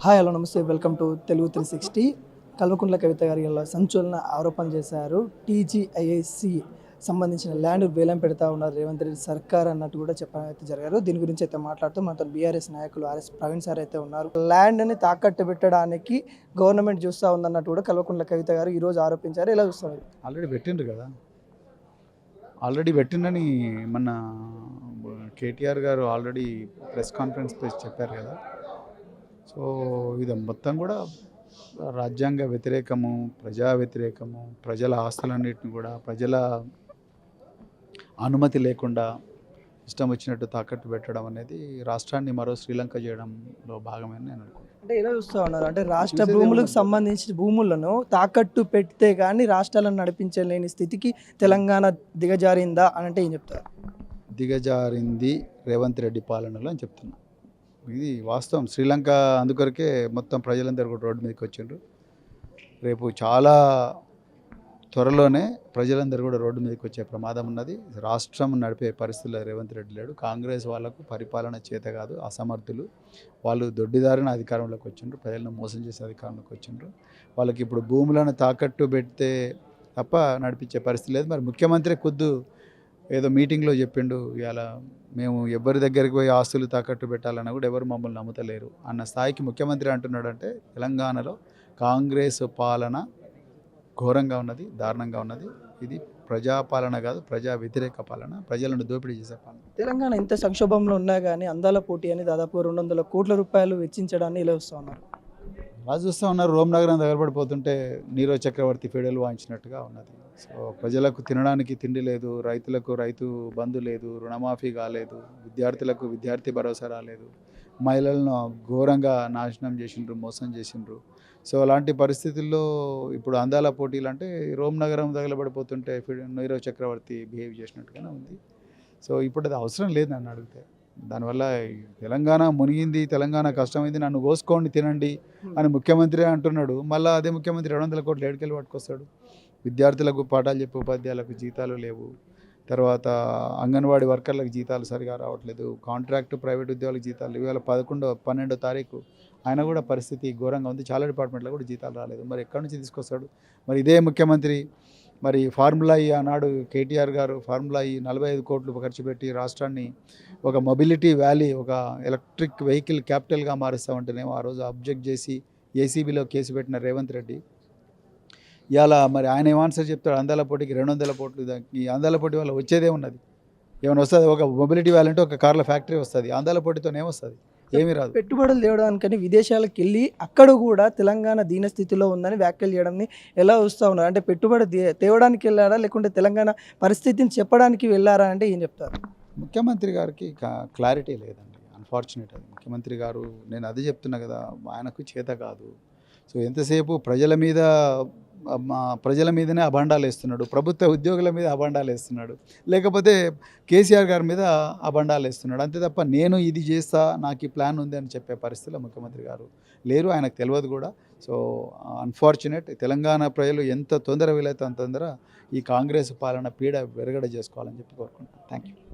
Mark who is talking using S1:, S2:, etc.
S1: Hi hello నమస్తే welcome to Telugu 360. Kalvakuntla Kavitha గారి ఇలా సంచలన ఆరోపణలు చేశారు. టీజీఐఐసి సంబంధించిన ల్యాండ్ వేలం పెడతా ఉన్నారు రేవంత్ రెడ్డి సర్కార్ అన్నట్టు కూడా చెప్పడం అయితే జరిగారు. దీని గురించి అయితే మాట్లాడుతూ మనతో బీఆర్ఎస్ నాయకులు ఆర్ఎస్ ప్రవీణ్ సార్ అయితే ఉన్నారు. ల్యాండ్ని తాకట్టు పెట్టడానికి గవర్నమెంట్ చూస్తూ ఉందన్నట్టు కూడా కల్వకుంట్ల కవిత గారు ఈరోజు ఆరోపించారు. ఎలా చూస్తారు?
S2: ఆల్రెడీ పెట్టిండ్రు కదా, ఆల్రెడీ పెట్టిందని మన కేటీఆర్ గారు ఆల్రెడీ ప్రెస్ కాన్ఫరెన్స్ చెప్పారు కదా. సో ఇది మొత్తం కూడా రాజ్యాంగ వ్యతిరేకము, ప్రజా వ్యతిరేకము, ప్రజల ఆస్తులన్నింటిని కూడా ప్రజల అనుమతి లేకుండా ఇష్టం వచ్చినట్టు తాకట్టు పెట్టడం అనేది రాష్ట్రాన్ని మరో శ్రీలంక చేయడంలో భాగమని నేను అనుకుంటున్నాను.
S1: అంటే ఎలా చూస్తూ ఉన్నారు అంటే రాష్ట్ర భూములకు సంబంధించిన భూములను తాకట్టు పెడితే కానీ రాష్ట్రాలను నడిపించలేని స్థితికి తెలంగాణ దిగజారిందా అని అంటే ఏం చెప్తారు?
S2: దిగజారింది రేవంత్ రెడ్డి పాలనలో అని చెప్తున్నా. ఇది వాస్తవం. శ్రీలంక అందుకొరకే మొత్తం ప్రజలందరూ కూడా రోడ్డు మీదకి వచ్చిండ్రు. రేపు చాలా త్వరలోనే ప్రజలందరూ కూడా రోడ్డు మీదకి వచ్చే ప్రమాదం ఉన్నది. రాష్ట్రం నడిపే పరిస్థితుల్లో రేవంత్ రెడ్డి లేడు. కాంగ్రెస్ వాళ్ళకు పరిపాలన చేత కాదు, అసమర్థులు. వాళ్ళు దొడ్డిదారిన అధికారంలోకి వచ్చిండ్రు, ప్రజలను మోసం చేసే అధికారంలోకి వచ్చిండ్రు. వాళ్ళకి ఇప్పుడు భూములను తాకట్టు పెడితే తప్ప నడిపించే పరిస్థితి లేదు. మరి ముఖ్యమంత్రి ఖుద్దు ఏదో మీటింగ్లో చెప్పిండు, ఇలా మేము ఎవరి దగ్గరికి పోయి ఆస్తులు తాకట్టు పెట్టాలన్నా కూడా ఎవరు మమ్మల్ని నమ్ముతలేరు అన్న స్థాయికి ముఖ్యమంత్రి అంటున్నాడంటే తెలంగాణలో కాంగ్రెస్ పాలన ఘోరంగా ఉన్నది, దారుణంగా ఉన్నది. ఇది ప్రజాపాలన కాదు, ప్రజా వ్యతిరేక పాలన, ప్రజలను దోపిడీ చేసే పాలన.
S1: తెలంగాణ ఇంత సంక్షోభంలో ఉన్నా కానీ అందాల పోటీ అని దాదాపు 200 కోట్ల రూపాయలు వెచ్చించడాన్ని ఇలా వస్తూ ఉన్నారు.
S2: రాజు చూస్తూ ఉన్నారు, రోమ్ నగరం దగ్గరపడిపోతుంటే నీరో చక్రవర్తి ఫెడలు వాయించినట్టుగా ఉన్నది. సో ప్రజలకు తినడానికి తిండి లేదు, రైతులకు రైతు బంధు లేదు, రుణమాఫీ కాలేదు, విద్యార్థులకు విద్యార్థి భరోసా రాలేదు, మహిళలను ఘోరంగా నాశనం చేసిండ్రు, మోసం చేసిండ్రు. సో అలాంటి పరిస్థితుల్లో ఇప్పుడు అందాల పోటీలు అంటే రోమ్ నగరం తగలబడిపోతుంటే నీరో చక్రవర్తి బిహేవ్ చేసినట్టుగానే ఉంది. సో ఇప్పుడు అది అవసరం లేదు నన్ను అడిగితే. దానివల్ల తెలంగాణ మునిగింది, తెలంగాణ కష్టమైంది, నన్ను కోసుకోండి తినండి అని ముఖ్యమంత్రి అంటున్నాడు. మళ్ళీ అదే ముఖ్యమంత్రి 200 కోట్లు ఏడుకెళ్ళి పట్టుకొస్తాడు. విద్యార్థులకు పాఠాలు చెప్పే ఉపాధ్యాయులకు జీతాలు లేవు, తర్వాత అంగన్వాడీ వర్కర్లకు జీతాలు సరిగా రావట్లేదు, కాంట్రాక్టు ప్రైవేట్ ఉద్యోగులకు జీతాలు ఇవాళ 12వ తారీఖు ఆయన కూడా పరిస్థితి ఘోరంగా ఉంది. చాలా డిపార్ట్మెంట్లో కూడా జీతాలు రాలేదు. మరి ఎక్కడి నుంచి తీసుకొస్తాడు? మరి ఇదే ముఖ్యమంత్రి మరి ఫార్ములా ఈ ఆనాడు కేటీఆర్ గారు ఫార్ములా ఈ 45 కోట్లు ఖర్చు పెట్టి రాష్ట్రాన్ని ఒక మొబిలిటీ వ్యాలీ, ఒక ఎలక్ట్రిక్ వెహికల్ క్యాపిటల్గా మారుస్తామంటేనేమో ఆ రోజు అబ్జెక్ట్ చేసి ఏసీబీలో కేసు పెట్టిన రేవంత్ రెడ్డి ఇవాళ మరి ఆయన ఏమాన్సర్ చెప్తాడు? అందాల పోటీకి 200 కోట్లు. ఈ అందాల పోటీ వల్ల వచ్చేదే ఉన్నది? ఏమైనా వస్తుంది? ఒక మొబిలిటీ వ్యాలీ అంటే ఒక కార్ల ఫ్యాక్టరీ వస్తుంది, అందాల పోటీతో ఏమొస్తుంది? ఏమీ రాదు.
S1: పెట్టుబడులు తేవడానికని విదేశాలకు వెళ్ళి అక్కడ కూడా తెలంగాణ దీనస్థితిలో ఉందని వ్యాఖ్యలు చేయడాన్ని ఎలా చూస్తూ ఉన్నారు? అంటే పెట్టుబడి తేవడానికి వెళ్ళారా లేకుంటే తెలంగాణ పరిస్థితిని చెప్పడానికి వెళ్ళారా అంటే ఏం చెప్తారు?
S2: ముఖ్యమంత్రి గారికి క్లారిటీ లేదండి, అన్ఫార్చునేట్. అది ముఖ్యమంత్రి గారు, నేను అది చెప్తున్నా కదా, ఆయనకు చేత కాదు. సో ఎంతసేపు ప్రజల మీదనే అభండాలు వేస్తున్నాడు, ప్రభుత్వ ఉద్యోగుల మీద అభండాలు వేస్తున్నాడు, లేకపోతే కేసీఆర్ గారి మీద అభండాలు వేస్తున్నాడు. అంతే తప్ప నేను ఇది చేస్తా, నాకు ఈ ప్లాన్ ఉంది అని చెప్పే పరిస్థితిలో ముఖ్యమంత్రి గారు లేరు, ఆయనకు తెలియదు కూడా. So unfortunate. తెలంగాణ ప్రజలు ఎంత తొందర వీలైతే అంత తొందర ఈ కాంగ్రెస్ పాలన పీడ విరగడ చేసుకోవాలని చెప్పి కోరుకుంటాను. Thank you.